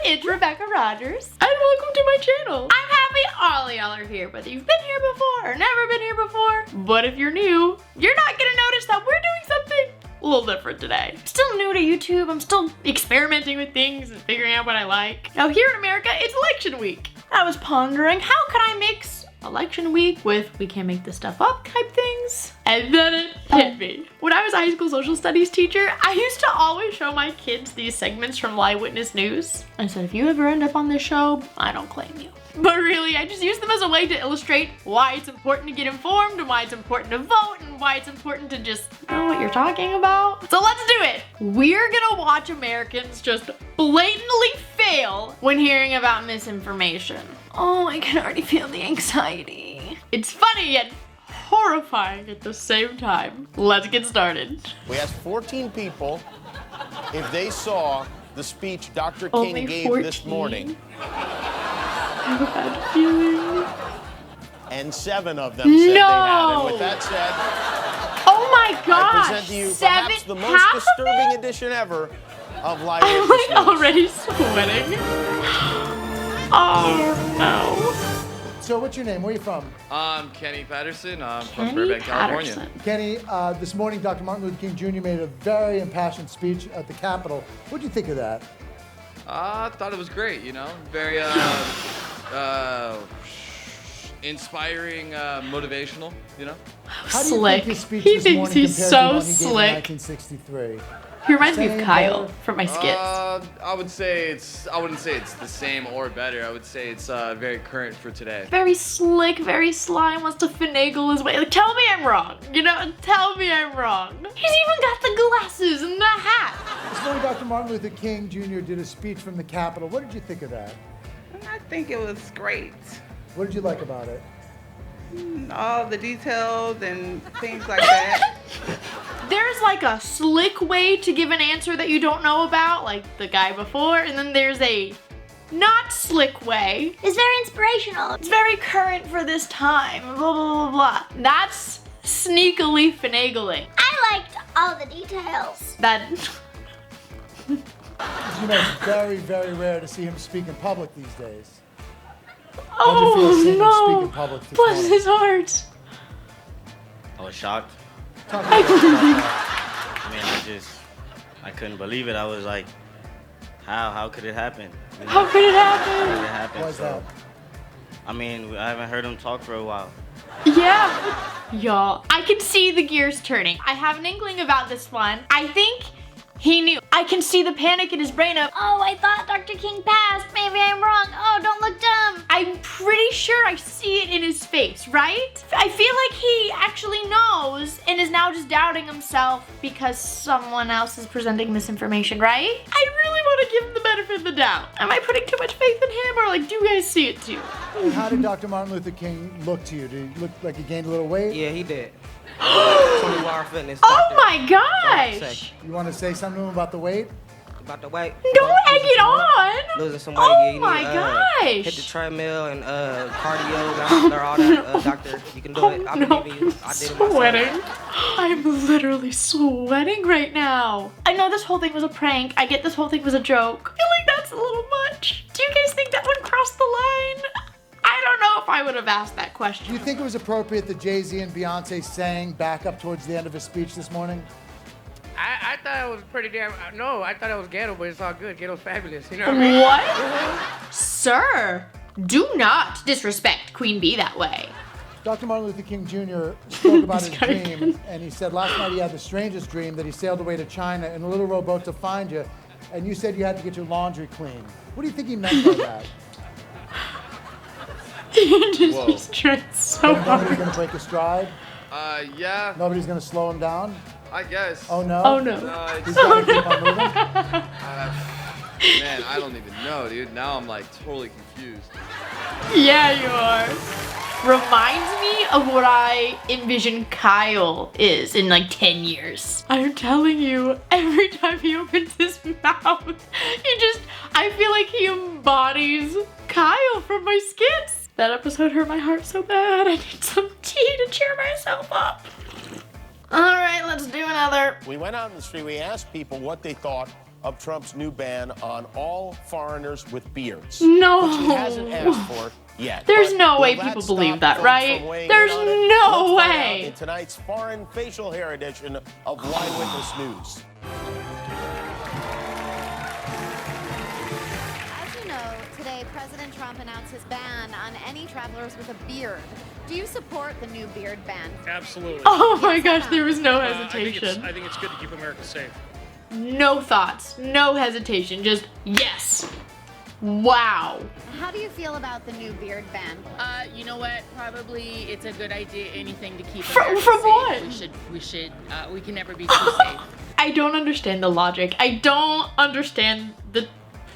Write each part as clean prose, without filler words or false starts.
it's Rebecca Rogers, and welcome to my channel. I'm happy all y'all are here, whether you've been here before or never been here before. But if you're new, you're not gonna notice that we're doing something a little different today. I'm still new to YouTube. I'm still experimenting with things and figuring out what I like. Now here in America, it's election week. I was pondering, how can I mix election week with we can't make this stuff up type things? And then it hit me. When I was a high school social studies teacher, I used to always show my kids these segments from Live Witness News. I said, if you ever end up on this show, I don't claim you. But really, I just use them as a way to illustrate why it's important to get informed and why it's important to vote and why it's important to just know what you're talking about. So let's do it. We're gonna watch Americans just blatantly fail when hearing about misinformation. Oh, I can already feel the anxiety. It's funny yet horrifying at the same time. Let's get started. We asked 14 people if they saw the speech Dr. Only King gave 14? this morning. I have a bad feeling. And 7 of them said they had. And with that said, Oh my gosh! I present to you perhaps the most half of disturbing it? edition ever of Live I'm Witness like News. already sweating. Oh no. So what's your name? Where are you from? I'm Kenny Patterson. I'm from Kenny Burbank, California. Patterson. Kenny, this morning Dr. Martin Luther King Jr. made a very impassioned speech at the Capitol. What do you think of that? I thought it was great, you know, very inspiring, motivational, you know. How do you Slick. think his speech He this thinks morning he's compared so to the one he slick. gave in 1963? He reminds me of Same, Kyle better? from my skits. I wouldn't say it's the same or better. I would say it's very current for today. Very slick, very sly, wants to finagle his way. Like, tell me I'm wrong. You know, tell me I'm wrong. He's even got the glasses and the hat. This morning Dr. Martin Luther King Jr. did a speech from the Capitol. What did you think of that? I think it was great. What did you like about it? All the details and things like that. There's like a slick way to give an answer that you don't know about, like the guy before, and then there's a not slick way. It's very inspirational. It's very current for this time, blah, blah, blah, blah. That's sneakily finagling. I liked all the details. That, You know, it's very, very rare to see him speak in public these days. How'd you feel seeing him speak oh in public no, this bless morning? his heart. I was shocked. Talk about that. I mean, I couldn't believe it. I was like, how could it happen? You know, How could it how happen? could it happen? Why is that? I mean, I haven't heard him talk for a while. Yeah, y'all, I can see the gears turning. I have an inkling about this one. I think he knew. I can see the panic in his brain of, Oh, I thought Dr. King passed. Maybe I'm wrong. Oh, don't look dumb. I'm pretty sure I see it in his face, right? I feel like he actually knows and is now just doubting himself because someone else is presenting misinformation, right? I really want to give him the benefit of the doubt. Am I putting too much faith in him, or like, do you guys see it too? How did Dr. Martin Luther King look to you? Did he look like he gained a little weight? Yeah, he did. 24-hour fitness. Oh doctor. my gosh! You want to say something to him about the weight? About the weight. Don't egg it on! Losing some weight. Oh yeah, you my need, hit the gosh! treadmill and cardio, all that. Doctor, you can do Oh it. I no, believe in you. I'm I did it myself. sweating. I'm literally sweating right now. I know this whole thing was a prank. I get this whole thing was a joke. I feel like that's a little much. Do you guys think that one crossed the line? I don't know if I would have asked that Do question. you think it was appropriate that Jay-Z and Beyonce sang back up towards the end of his speech this morning? I thought it was pretty damn. No, I thought it was ghetto, but it's all good. Ghetto's fabulous. You know what I mean? What? Sir, do not disrespect Queen Bee that way. Dr. Martin Luther King Jr. spoke about his This guy dream, and he said last night he had the strangest dream that he sailed away to China in a little rowboat to find you, and you said you had to get your laundry clean. What do you think he meant by that? He's trying so Nobody's hard. going to break his stride? Yeah, Nobody's going to slow him down? I guess. Oh no? Oh no. He's got to keep on moving? Man, I don't even know, dude. Now I'm like totally confused. Yeah, you are. Reminds me of what I envision Kyle is in like 10 years. I'm telling you, every time he opens his mouth, I feel like he embodies Kyle from my skits. That episode hurt my heart so bad. I need some tea to cheer myself up. All right, let's do another. We went out in the street, we asked people what they thought of Trump's new ban on all foreigners with beards. No. Which he hasn't asked for yet. There's But no will way that people stop believe that, folks right? from weighing There's in on it? no Let's find out way. in tonight's foreign facial hair edition of Live Witness News. As you know, today President Trump announced his ban on any travelers with a beard. Do you support the new beard ban? Absolutely. Oh my gosh, there was no I hesitation. think it's good to keep America safe. No thoughts, no hesitation, just yes. Wow. How do you feel about the new beard ban? You know what? Probably it's a good idea. Anything to keep From America what? safe. We can never be too safe. I don't understand the logic. I don't understand the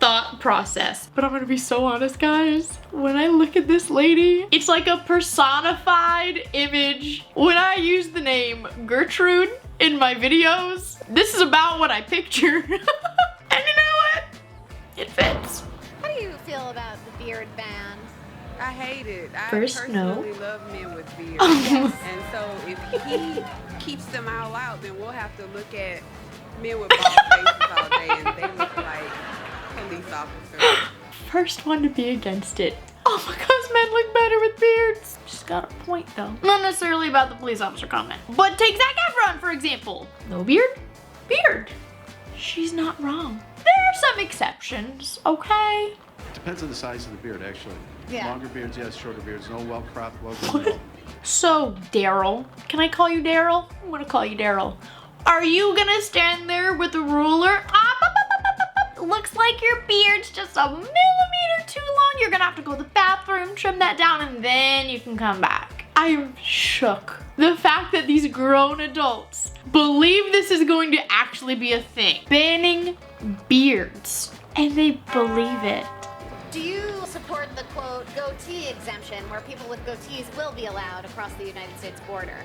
thought process. But I'm gonna be so honest, guys. When I look at this lady, it's like a personified image. When I use the name Gertrude in my videos, this is about what I picture. And you know what? It fits. How do you feel about the beard ban? I hate it. I First, no. personally love men with beards. And so if he keeps them all out, then we'll have to look at men with bald faces all day and they look like police officers. First one to be against it. Oh my gosh, men look better with beards. She's got a point though. Not necessarily about the police officer comment. But take Zac Efron, for example. No beard? Beard. She's not wrong. There are some exceptions, okay? Depends on the size of the beard, actually. Yeah. Longer beards, yes. Shorter beards, no. Well cropped, well groomed. No. So, Daryl, can I call you Daryl? I'm gonna call you Daryl. Are you gonna stand there with a ruler? Looks like your beard's just a millimeter too long. You're gonna have to go to the bathroom, trim that down, and then you can come back. I am shook. The fact that these grown adults believe this is going to actually be a thing. Banning beards. And they believe it. Do you support the quote goatee exemption where people with goatees will be allowed across the United States border?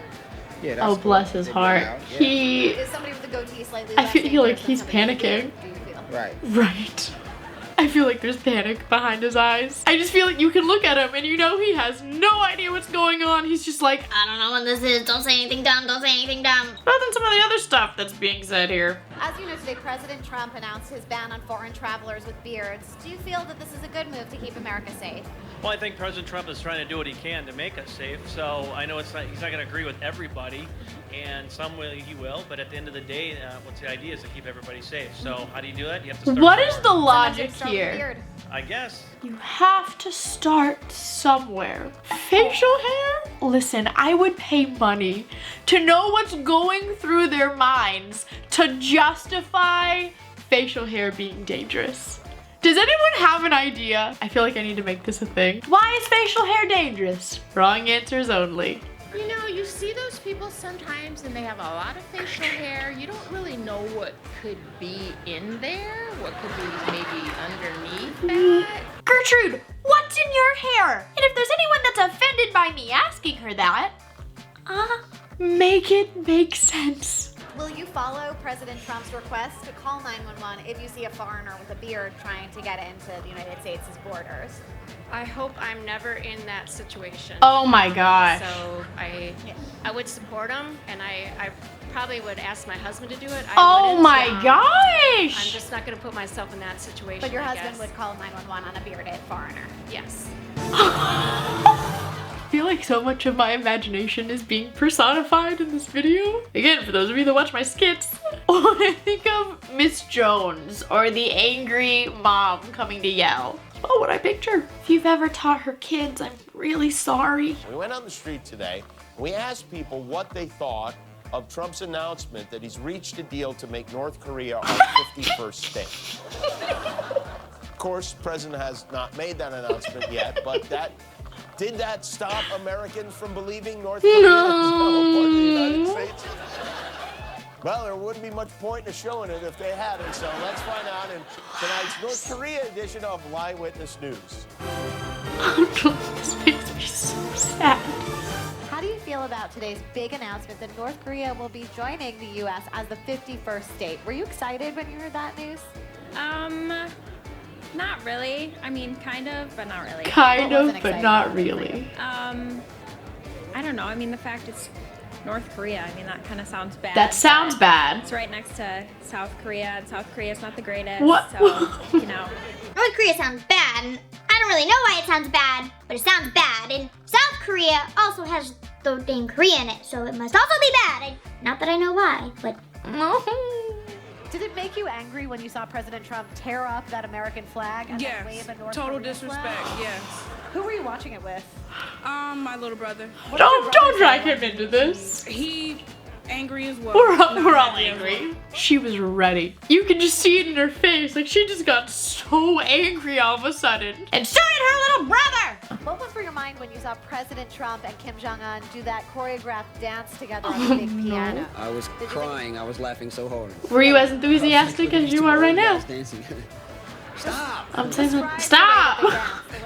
Yeah, that's Oh, cool. bless his They'd be heart. allowed, yeah. He, Is somebody with a goatee slightly I less feel like dangerous than he's somebody with a beard, panicking. do you feel? Right. Right. I feel like there's panic behind his eyes. I just feel like you can look at him and you know he has no idea what's going on. He's just like, I don't know what this is. Don't say anything dumb. Don't say anything dumb. better than some of the other stuff that's being said here. As you know, today President Trump announced his ban on foreign travelers with beards. Do you feel that this is a good move to keep America safe? Well, I think President Trump is trying to do what he can to make us safe. So I know he's not going to agree with everybody, and some will, he will. But at the end of the day, what's the idea is to keep everybody safe. So how do you do that? You have to start. What is the Someone logic should start with here? beard. I guess. You have to start somewhere. Facial hair? Listen, I would pay money to know what's going through their minds to justify facial hair being dangerous. Does anyone have an idea? I feel like I need to make this a thing. Why is facial hair dangerous? Wrong answers only. You know, you see those people sometimes and they have a lot of facial hair. You don't really know what could be in there, what could be maybe underneath that. Gertrude, what's in your hair? And if there's anyone that's offended by me asking her that, make it make sense. Will you follow President Trump's request to call 911 if you see a foreigner with a beard trying to get into the United States' borders? I hope I'm never in that situation. Oh my gosh. So I would support him, and I probably would ask my husband to do it. Oh my gosh. I'm just not going to put myself in that situation. But your I husband guess. would call 911 on a bearded foreigner. Yes. I feel like so much of my imagination is being personified in this video. Again, for those of you that watch my skits, when I think of Miss Jones or the angry mom coming to yell, oh, what I picture. If you've ever taught her kids, I'm really sorry. We went on the street today, and we asked people what they thought of Trump's announcement that he's reached a deal to make North Korea our 51st state. Of course, the president has not made that announcement yet, but did that stop Americans from believing North Korea is now a part of the United States? Well, there wouldn't be much point in showing it if they hadn't, so let's find out in tonight's North Korea edition of Live Witness News. This makes me so sad. How do you feel about today's big announcement that North Korea will be joining the U.S. as the 51st state? Were you excited when you heard that news? Not really. I mean, kind of, but not really. Kind of, but not really. I don't know. I mean, the fact it's North Korea. I mean, that kind of sounds bad. That sounds but bad. It's right next to South Korea, and South Korea's not the greatest. What? So, you know. North Korea sounds bad, and I don't really know why it sounds bad, but it sounds bad. And South Korea also has the name Korea in it, so it must also be bad. And not that I know why, but... Did it make you angry when you saw President Trump tear up that American flag and then wave a North total Korean disrespect, flag? yes. Who were you watching it with? My little brother. Don't drag him into this. He angry as well. We're all angry. She was ready. You can just see it in her face. Like, she just got so angry all of a sudden. And so did her little brother! What went through your mind when you saw President Trump and Kim Jong-un do that choreographed dance together on the big piano? I was crying. I was laughing so hard. Were you as enthusiastic as you are right now? Dancing. Stop! I'm saying stop!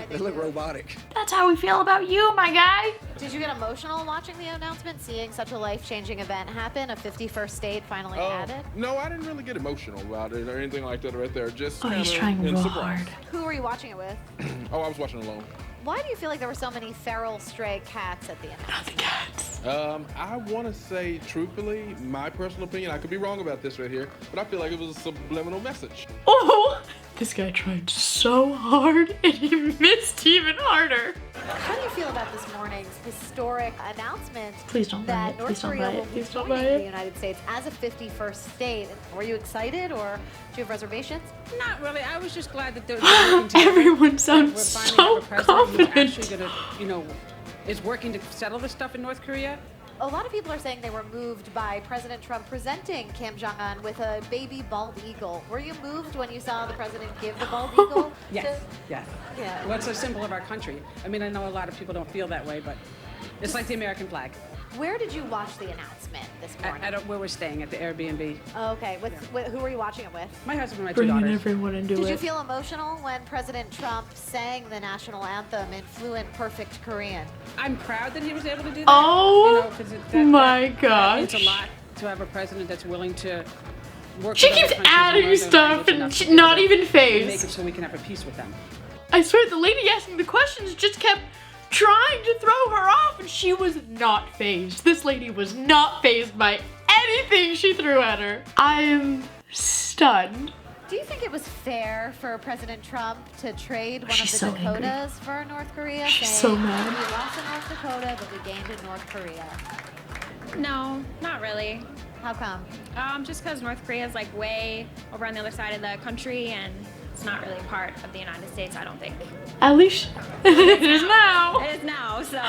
They look robotic. That's how we feel about you, my guy. Did you get emotional watching the announcement, seeing such a life-changing event happen, a 51st state finally added? No, I didn't really get emotional about it or anything like that right there. Just he's trying real hard. Who were you watching it with? Oh, I was watching alone. Why do you feel like there were so many feral stray cats at the announcement? Not the cats. I want to say, truthfully, my personal opinion, I could be wrong about this right here, but I feel like it was a subliminal message. Oh, this guy tried so hard and he missed even harder. How do you feel about this morning's historic announcement Please don't buy that it. North Please don't Korea buy it. will be Please don't joining buy it. the United States as a 51st state? Were you excited, or do you have reservations? Not really. I was just glad that they're working together. Everyone sounds so confident. Actually gonna, you know, is working to settle the stuff in North Korea. A lot of people are saying they were moved by President Trump presenting Kim Jong-un with a baby bald eagle. Were you moved when you saw the president give the bald eagle? Yes, yes. Yeah. Well, it's a symbol of our country. I mean, I know a lot of people don't feel that way, but it's like the American flag. Where did you watch the announcement this morning? Where we're staying, at the Airbnb. Oh, okay. Who were you watching it with? My husband and my two Bringing daughters. everyone into Did it. you feel emotional when President Trump sang the national anthem in fluent, perfect Korean? I'm proud that he was able to do that. Oh, you know, 'cause my that gosh. means a lot to have a president that's willing to work She with other keeps countries and adding learn their stuff language and enough she- to not do even that, phased. Make it so we can have a peace with them. I swear the lady asking the questions just kept trying to throw her off and she was not phased. This lady was not phased by anything she threw at her. I am stunned. Do you think it was fair for President Trump to trade one of the She's so angry. Dakotas for North Korea? She's saying, so mad. We lost in North Dakota, but we gained in North Korea. No, not really. How come? Just because North Korea is like way over on the other side of the country, and it's not really part of the United States, I don't think. At least it is now. It is now, so.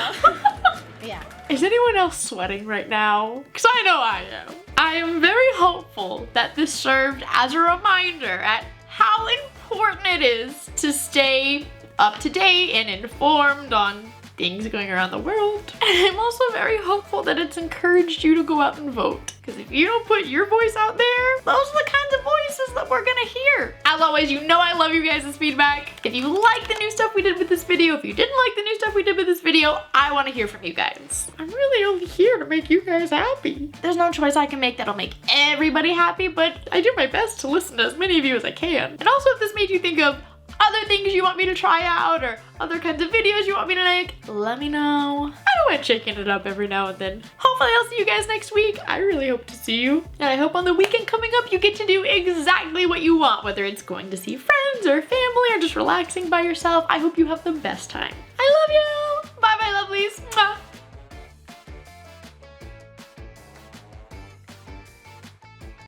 Yeah. Is anyone else sweating right now? Because I know I am. I am very hopeful that this served as a reminder at how important it is to stay up to date and informed on things going around the world. And I'm also very hopeful that it's encouraged you to go out and vote. Because if you don't put your voice out there, those are the kinds of voices that we're gonna hear. As always, you know I love you guys' feedback. If you like the new stuff we did with this video, if you didn't like the new stuff we did with this video, I wanna hear from you guys. I'm really only here to make you guys happy. There's no choice I can make that'll make everybody happy, but I do my best to listen to as many of you as I can. And also if this made you think of other things you want me to try out or other kinds of videos you want me to make, let me know. I don't mind shaking it up every now and then. Hopefully I'll see you guys next week. I really hope to see you. And I hope on the weekend coming up you get to do exactly what you want, whether it's going to see friends or family or just relaxing by yourself. I hope you have the best time. I love you. Bye bye lovelies. Mwah.